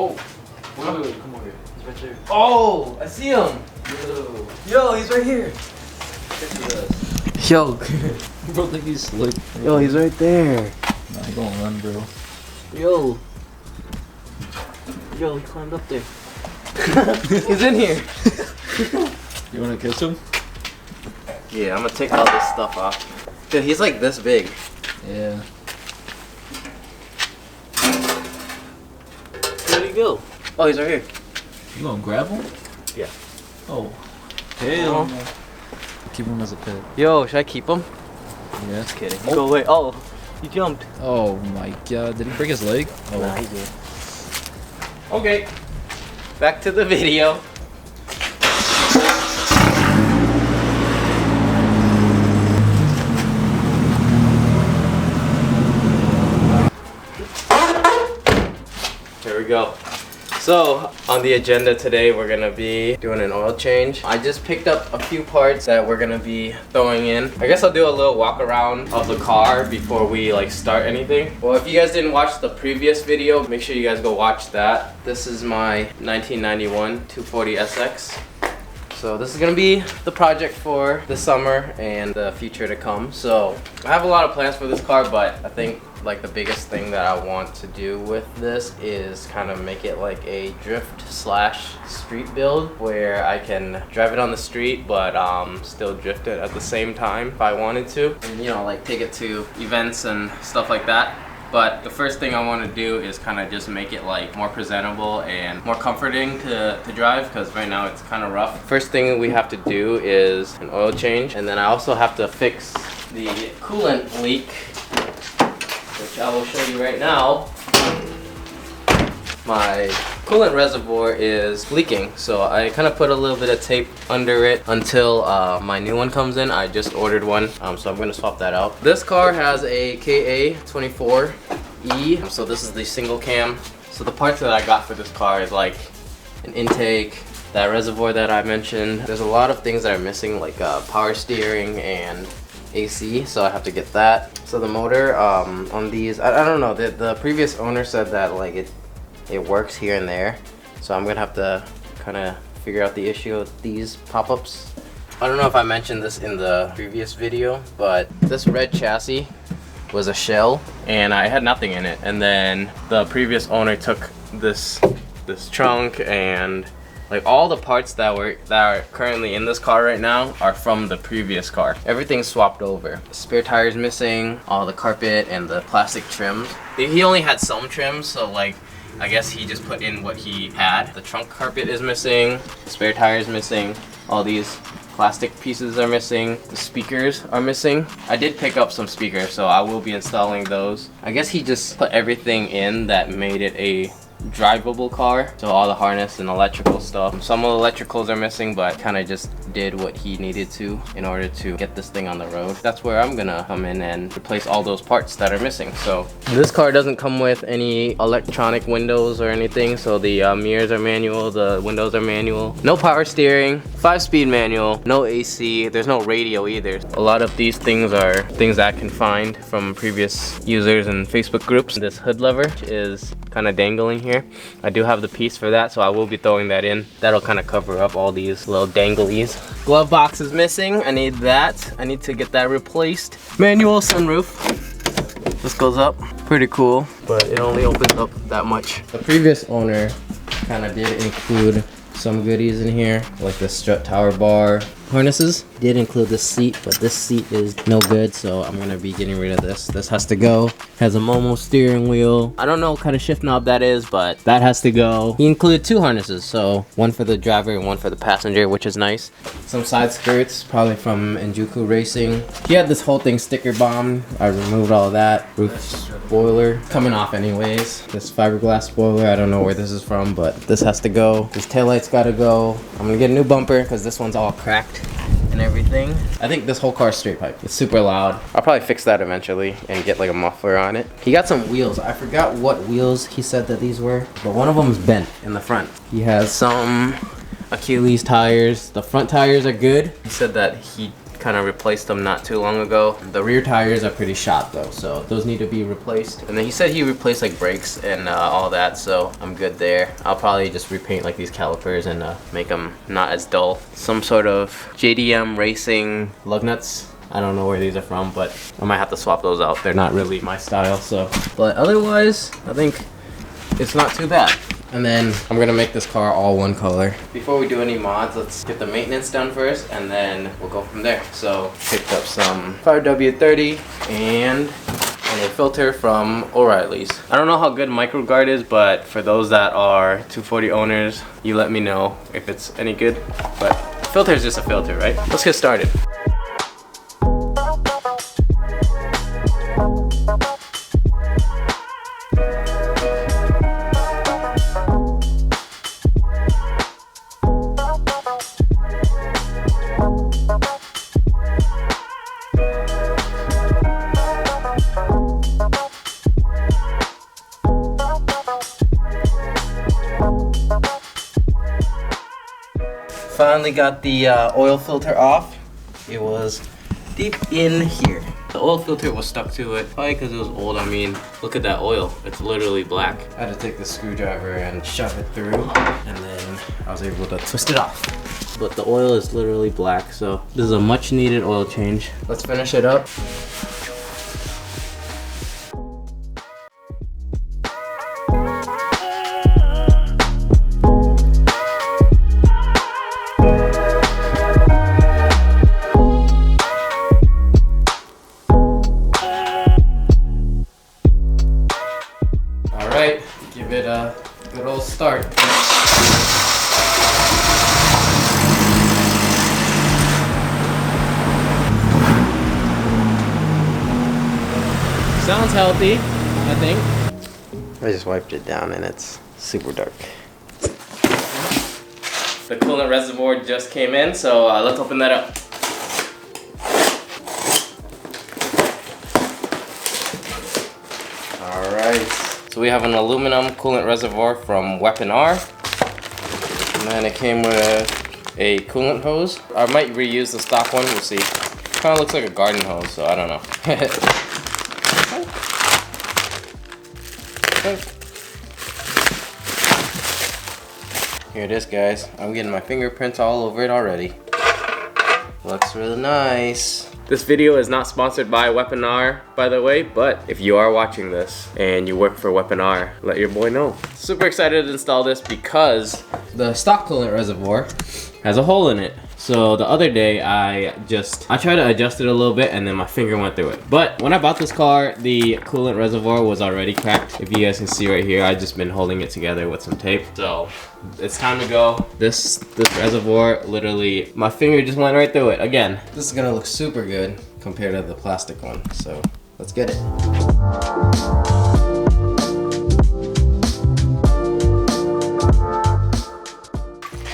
Oh, wait, come over here. He's right there. Oh, I see him. Yo, he's right here. Yo. Bro, think he's slick. Yo, he's right there. Nah, he gonna run, bro. Yo, he climbed up there. He's in here. You wanna kiss him? Yeah, I'm gonna take all this stuff off. Dude, he's like this big. Yeah. Where'd he go? Oh, he's right here. You gonna grab him? Yeah. Oh. Hell no. Keep him as a pet. Yo, should I keep him? Yeah. Just kidding. Go away. Oh, he jumped. Oh my god. Did he break his leg? Oh. Nah, he did. Okay. Back to the video. Here we go. So, on the agenda today, we're gonna be doing an oil change. I just picked up a few parts that we're gonna be throwing in. I guess I'll do a little walk around of the car before we like start anything. Well, if you guys didn't watch the previous video, make sure you guys go watch that. This is my 1991 240 SX. So this is gonna be the project for the summer and the future to come. So I have a lot of plans for this car, but I think like the biggest thing that I want to do with this is kind of make it like a drift slash street build where I can drive it on the street but still drift it at the same time if I wanted to, and you know, like take it to events and stuff like that. But the first thing I want to do is kind of just make it like more presentable and more comforting to drive, because right now it's kind of rough. First thing we have to do is an oil change, and then I also have to fix the coolant leak, which I will show you right now. My coolant reservoir is leaking, so I kind of put a little bit of tape under it until my new one comes in. I just ordered one, so I'm going to swap that out. This car has a KA24E, so this is the single cam. So the parts that I got for this car is like an intake, that reservoir that I mentioned. There's a lot of things that are missing, like power steering and AC, so I have to get that. So the motor on these, I don't know, the previous owner said that like it works here and there, so I'm gonna have to kind of figure out the issue with these pop-ups. I don't know if I mentioned this in the previous video, but this red chassis was a shell and I had nothing in it, and then the previous owner took this trunk, and like all the parts that are currently in this car right now are from the previous car. Everything's swapped over. The spare tire's missing, all the carpet and the plastic trims. He only had some trims, so like I guess he just put in what he had. The trunk carpet is missing, the spare tire is missing, all these plastic pieces are missing, the speakers are missing. I did pick up some speakers, so I will be installing those. I guess he just put everything in that made it a drivable car, so all the harness and electrical stuff. Some of the electricals are missing, but kind of just did what he needed to in order to get this thing on the road. That's where I'm gonna come in and replace all those parts that are missing. So this car doesn't come with any electronic windows or anything, so the mirrors are manual, the windows are manual, no power steering, 5-speed manual, no AC, there's no radio either. A lot of these things are things that I can find from previous users and Facebook groups. This hood lever is kind of dangling here. I do have the piece for that, so I will be throwing that in. That'll kind of cover up all these little danglies. Glove box is missing. I need that. I need to get that replaced. Manual sunroof. This goes up. Pretty cool, but it only opens up that much. The previous owner kind of did include some goodies in here, like the strut tower bar harnesses. Did include this seat, but this seat is no good, so I'm gonna be getting rid of this. This has to go. Has a Momo steering wheel. I don't know what kind of shift knob that is, but that has to go. He included 2 harnesses, so one for the driver and one for the passenger, which is nice. Some side skirts, probably from Enjuku Racing. He had this whole thing sticker bombed. I removed all of that. Roof spoiler coming off anyways. This fiberglass spoiler, I don't know where this is from, but this has to go. This taillight's gotta go. I'm gonna get a new bumper because this one's all cracked and everything. I think this whole car's straight pipe. It's super loud. I'll probably fix that eventually and get like a muffler on it. He got some wheels. I forgot what wheels he said that these were, but one of them is bent in the front. He has some Achilles tires. The front tires are good. He said that he kind of replaced them not too long ago. The rear tires are pretty shot though, so those need to be replaced. And then he said he replaced like brakes and all that, so I'm good there. I'll probably just repaint like these calipers and make them not as dull. Some sort of JDM racing lug nuts. I don't know where these are from, but I might have to swap those out. They're not really my style, so. But otherwise, I think it's not too bad. And then I'm gonna make this car all one color. Before we do any mods, let's get the maintenance done first, and then we'll go from there. So, picked up some 5W30 and a filter from O'Reilly's. I don't know how good MicroGuard is, but for those that are 240 owners, you let me know if it's any good. But filter is just a filter, right? Let's get started. Finally got the oil filter off. It was deep in here. The oil filter was stuck to it, probably because it was old. I mean, look at that oil. It's literally black. I had to take the screwdriver and shove it through, and then I was able to twist it off. But the oil is literally black, so this is a much needed oil change. Let's finish it up. Alright, give it a good old start. Sounds healthy, I think. I just wiped it down and it's super dark. The coolant reservoir just came in, so let's open that up. Alright, so we have an aluminum coolant reservoir from Weapon R. And then it came with a coolant hose. I might reuse the stock one, we'll see. Kind of looks like a garden hose, so I don't know. Here it is, guys. I'm getting my fingerprints all over it already. Looks really nice. This video is not sponsored by Weapon R, by the way, but if you are watching this and you work for Weapon R, let your boy know. Super excited to install this because the stock coolant reservoir has a hole in it. So the other day I tried to adjust it a little bit and then my finger went through it. But when I bought this car, the coolant reservoir was already cracked. If you guys can see right here, I've just been holding it together with some tape. So it's time to go. This reservoir, literally, my finger just went right through it again. This is gonna look super good compared to the plastic one. So let's get it.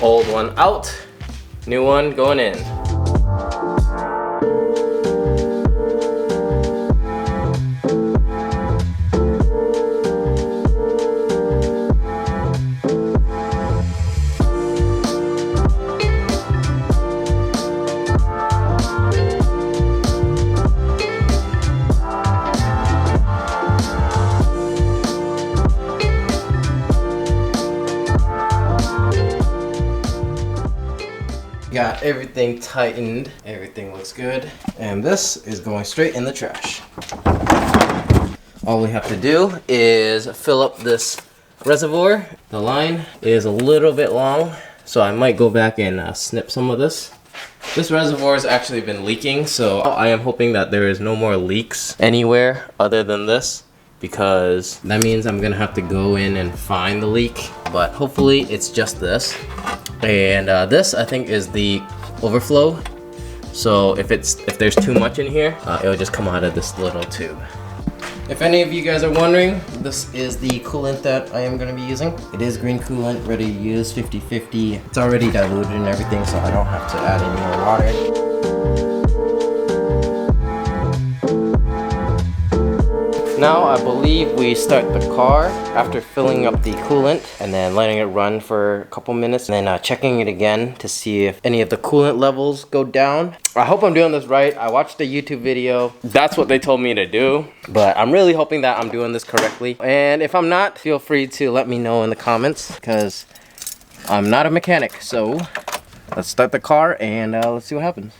Old one out. New one going in. Got everything tightened, everything looks good, and this is going straight in the trash. All we have to do is fill up this reservoir. The line is a little bit long, so I might go back and snip some of this. This reservoir has actually been leaking, so I am hoping that there is no more leaks anywhere other than this, because that means I'm gonna have to go in and find the leak, but hopefully it's just this. And this, I think, is the overflow. So if there's too much in here, it'll just come out of this little tube. If any of you guys are wondering, this is the coolant that I am going to be using. It is green coolant, ready to use, 50/50. It's already diluted and everything, so I don't have to add any more water. Now I believe we start the car after filling up the coolant and then letting it run for a couple minutes and then checking it again to see if any of the coolant levels go down. I hope I'm doing this right. I watched a YouTube video. That's what they told me to do, but I'm really hoping that I'm doing this correctly. And if I'm not, feel free to let me know in the comments because I'm not a mechanic. So let's start the car and let's see what happens.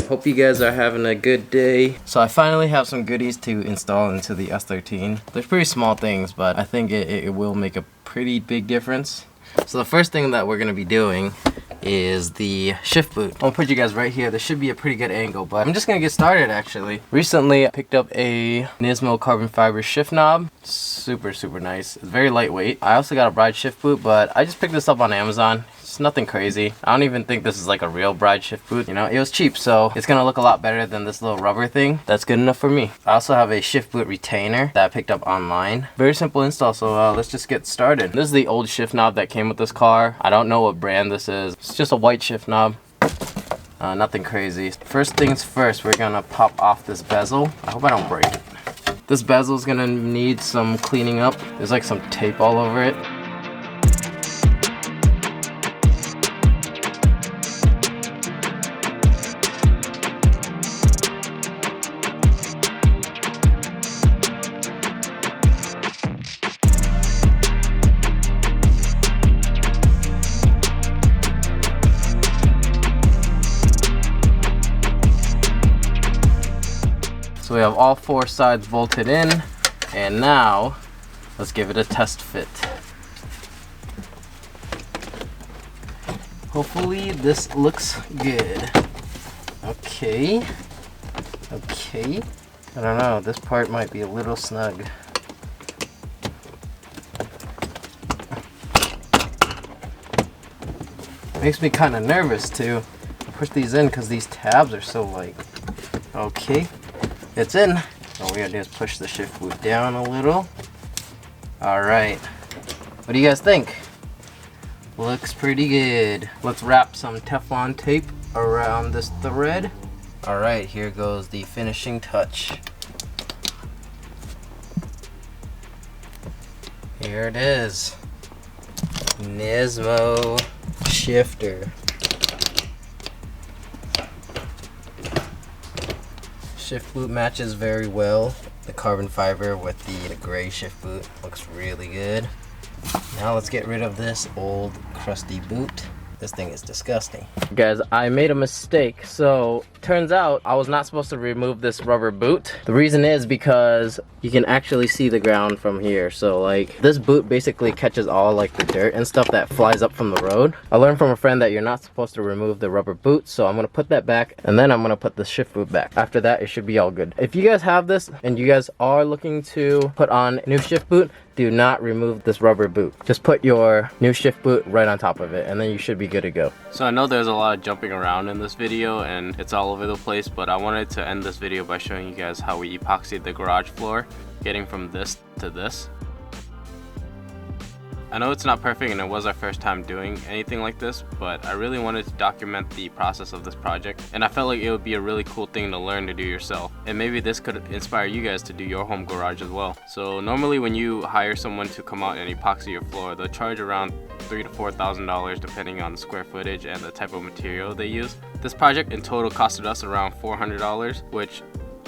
Hope you guys are having a good day. So I finally have some goodies to install into the S13. They're pretty small things, but I think it will make a pretty big difference. So the first thing that we're gonna be doing is the shift boot. I'm gonna put you guys right here. This should be a pretty good angle, but I'm just gonna get started actually. Recently I picked up a Nismo carbon fiber shift knob. Super nice. It's very lightweight. I also got a bride shift boot, but I just picked this up on Amazon. It's nothing crazy. I don't even think this is like a real bride shift boot. You know, it was cheap, so it's gonna look a lot better than this little rubber thing. That's good enough for me. I also have a shift boot retainer that I picked up online. Very simple install, so let's just get started. This is the old shift knob that came with this car. I don't know what brand this is. It's just a white shift knob. Nothing crazy. First things first, we're gonna pop off this bezel. I hope I don't break it. This bezel is gonna need some cleaning up. There's like some tape all over it. So we have all 4 sides bolted in, and now let's give it a test fit. Hopefully this looks good. Okay. I don't know, this part might be a little snug. Makes me kind of nervous to push these in because these tabs are so light. Okay. It's in. All we gotta do is push the shift boot down a little. Alright. What do you guys think? Looks pretty good. Let's wrap some Teflon tape around this thread. Alright, here goes the finishing touch. Here it is. Nismo shifter. Shift boot matches very well. The carbon fiber with the gray shift boot looks really good. Now let's get rid of this old crusty boot. This thing is disgusting. Guys, I made a mistake. So turns out I was not supposed to remove this rubber boot. The reason is because you can actually see the ground from here. So like this boot basically catches all like the dirt and stuff that flies up from the road. I learned from a friend that you're not supposed to remove the rubber boot. So I'm gonna put that back and then I'm gonna put the shift boot back. After that, it should be all good. If you guys have this and you guys are looking to put on a new shift boot, do not remove this rubber boot. Just put your new shift boot right on top of it and then you should be good to go. So I know there's a lot of jumping around in this video and it's all over the place, but I wanted to end this video by showing you guys how we epoxied the garage floor, getting from this to this. I know it's not perfect and it was our first time doing anything like this, but I really wanted to document the process of this project, and I felt like it would be a really cool thing to learn to do yourself, and maybe this could inspire you guys to do your home garage as well. So normally when you hire someone to come out and epoxy your floor, they'll charge around $3,000 to $4,000 depending on the square footage and the type of material they use. This project in total costed us around $400, which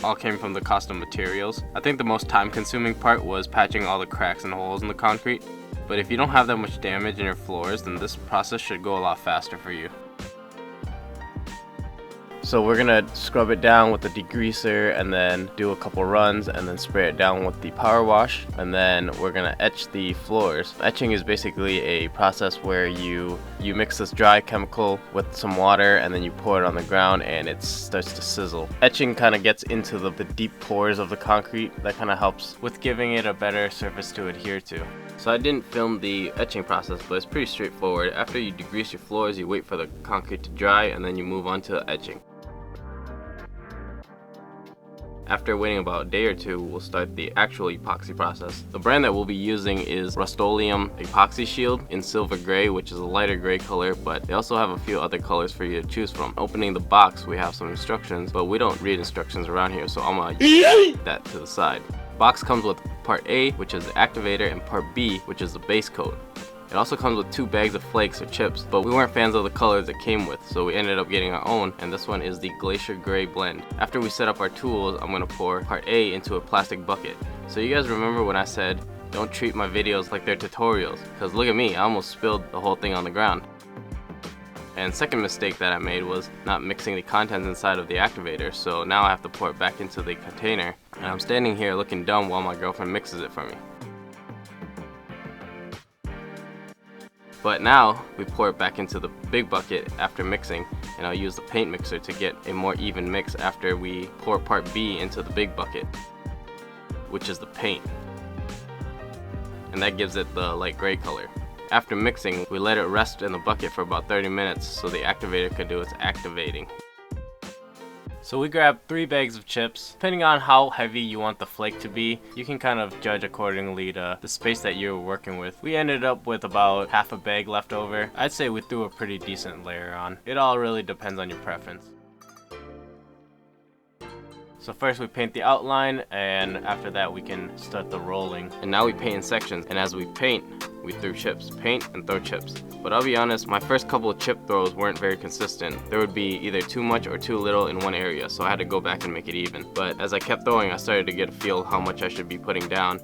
all came from the cost of materials. I think the most time consuming part was patching all the cracks and holes in the concrete. But if you don't have that much damage in your floors, then this process should go a lot faster for you. So we're gonna scrub it down with the degreaser and then do a couple runs and then spray it down with the power wash, and then we're gonna etch the floors. Etching is basically a process where you mix this dry chemical with some water and then you pour it on the ground and it starts to sizzle. Etching kind of gets into the deep pores of the concrete. That kind of helps with giving it a better surface to adhere to. So I didn't film the etching process, but it's pretty straightforward. After you degrease your floors, you wait for the concrete to dry and then you move on to etching. After waiting about a day or two, we'll start the actual epoxy process. The brand that we'll be using is Rust-Oleum Epoxy Shield in silver gray, which is a lighter gray color, but they also have a few other colors for you to choose from. Opening the box, we have some instructions, but we don't read instructions around here, so I'm gonna put that to the side. Box comes with part A, which is the activator, and part B, which is the base coat. It also comes with 2 bags of flakes or chips, but we weren't fans of the colors it came with, so we ended up getting our own, and this one is the Glacier Gray blend. After we set up our tools, I'm going to pour part A into a plastic bucket. So you guys remember when I said, don't treat my videos like they're tutorials, because look at me, I almost spilled the whole thing on the ground. And second mistake that I made was not mixing the contents inside of the activator, so now I have to pour it back into the container, and I'm standing here looking dumb while my girlfriend mixes it for me. But now we pour it back into the big bucket after mixing, and I'll use the paint mixer to get a more even mix after we pour part B into the big bucket, which is the paint, and that gives it the light gray color. After mixing, we let it rest in the bucket for about 30 minutes so the activator could do its activating. So we grabbed 3 bags of chips. Depending on how heavy you want the flake to be, you can kind of judge accordingly to the space that you're working with. We ended up with about half a bag left over. I'd say we threw a pretty decent layer on. It all really depends on your preference. So first we paint the outline, and after that we can start the rolling. And now we paint in sections, and as we paint, we threw chips. Paint and throw chips. But I'll be honest, my first couple of chip throws weren't very consistent. There would be either too much or too little in one area, so I had to go back and make it even. But as I kept throwing, I started to get a feel how much I should be putting down.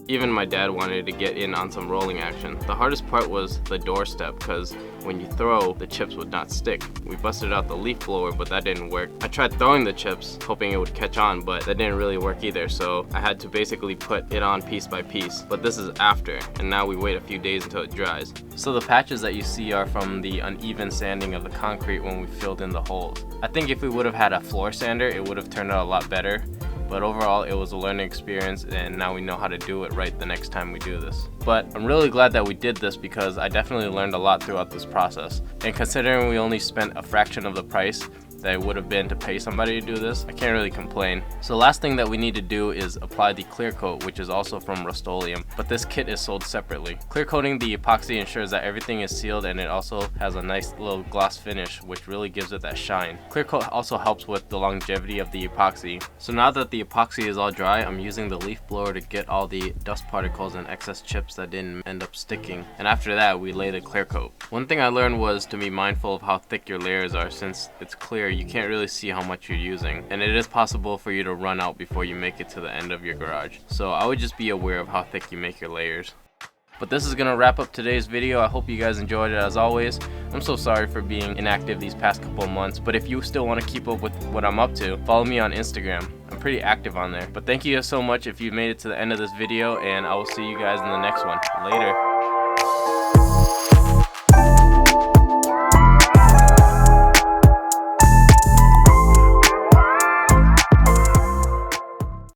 Even my dad wanted to get in on some rolling action. The hardest part was the doorstep, because when you throw, the chips would not stick. We busted out the leaf blower, but that didn't work. I tried throwing the chips, hoping it would catch on, but that didn't really work either, so I had to basically put it on piece by piece. But this is after, and now we wait a few days until it dries. So the patches that you see are from the uneven sanding of the concrete when we filled in the holes. I think if we would have had a floor sander, it would have turned out a lot better. But overall, it was a learning experience, and now we know how to do it right the next time we do this. But I'm really glad that we did this, because I definitely learned a lot throughout this process. And considering we only spent a fraction of the price that it would have been to pay somebody to do this, I can't really complain. So the last thing that we need to do is apply the clear coat, which is also from Rust-Oleum, but this kit is sold separately. Clear coating the epoxy ensures that everything is sealed, and it also has a nice little gloss finish, which really gives it that shine. Clear coat also helps with the longevity of the epoxy. So now that the epoxy is all dry, I'm using the leaf blower to get all the dust particles and excess chips that didn't end up sticking. And after that, we lay the clear coat. One thing I learned was to be mindful of how thick your layers are. Since it's clear, you can't really see how much you're using, and it is possible for you to run out before you make it to the end of your garage. So I would just be aware of how thick you make your layers. But this is gonna wrap up today's video. I hope you guys enjoyed it as always. I'm so sorry for being inactive these past couple of months, but if you still want to keep up with what I'm up to, follow me on Instagram. I'm pretty active on there. But thank you so much if you made it to the end of this video, and I will see you guys in the next one. Later.